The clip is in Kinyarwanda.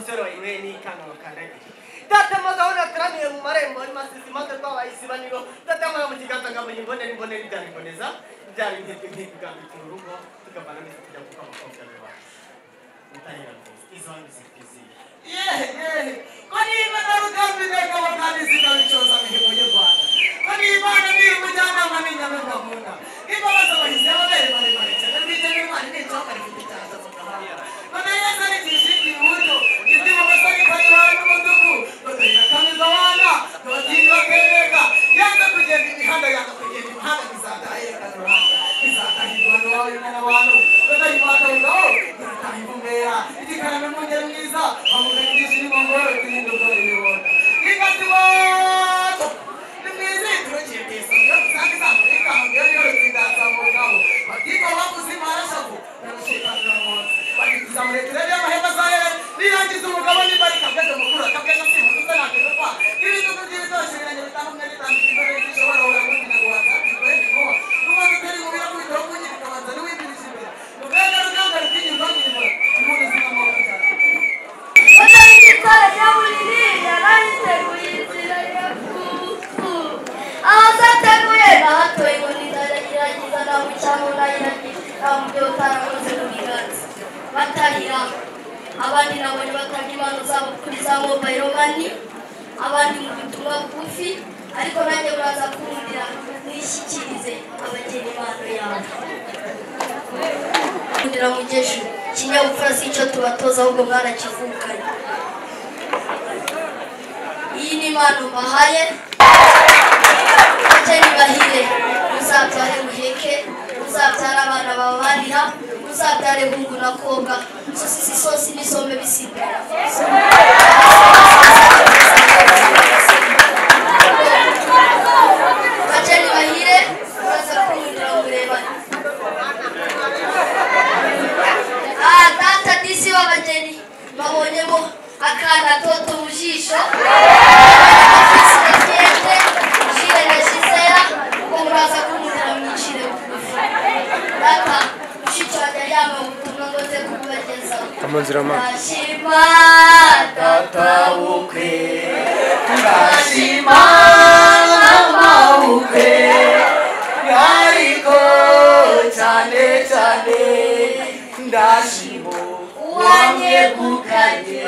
musore wa Irene Kano kare data magahora tramiye mu marembo ari masisi maze twabayisibaniro data mwana mu kiganza ngambo imbonera ibyariboneza byari intege kandi turugo tukavana n'ifite kujya kuko amakosa yawe utahira izo ngizikizi ko niba narugambi neka bakandi sinabicoza bihemuye Rwanda ko niba nari mujyana mwamenya mwakunda iba bazabahize ababere bari cyane bijye n'Imana n'icyoka rifite cyaza mukamariya bana yasari kishiki muto ndimo basari kwa Yohana mutuku batera kamiza wana batinda kereka yaza kugenda imihanda yaka kugenda imihanda bizataye kanuranga bizatahirwa n'abayo n'abantu batayimata ngo batayimumera ikikarame mu ngero mwiza bamuganije n'imongoro n'indi ngoro y'ibona ingati wato nimwize turogiye pesa kandi zamurika ngero yoro tindaza mu ngabo batiko bakuzima arashavu n'ushikana mu bakizamureka rero amahema zaye nirangiza umugabo nibarika bweze mukuru akabweza simu tutanakeka kwa ibintu by'ibitoshiranye bitandukanye bitandukanye imbere y'ishobora ora muri Rwanda twende ko nuba tutari mu biro kwito kunyira kabanza n'uwibirije imbere mubega ruganga rutinyi rwanyirimo umuntu zingamo cyane Otari kitale ya buliri yarayiteguye inzira ya kuku azateguye nahato inkoni ndagira na mucyamo ndayiragira mubyo utarakoze mu biganza batahira abandi nabonye batanga impano zabo kuri za mobile money abandi mu butumwa bugufi ariko nanjye muraza kumvira nishyikirize abageni impano yawe kundira mugesho kinyabupfura si icyo tubatoza ahubwo mwarakivukanye iyi ni impano mbahaye abageni bahire muzabyare muheke muzabyara abana bababarira muzabyare hungu na koga sosisi sosi n'isombe bisibwa abageni bahire baza kumundira murebane data disi w'abageni babonyemo akana toto mu jisho jire na jisera ngo muraza kumundira mwicire bugufi data mushiki wanjye yama ubutumwa ngo ze kubagezaho ndashima data bukwe ndashima mama bukwe yariko cyane cyane ndashimo wanyegukanye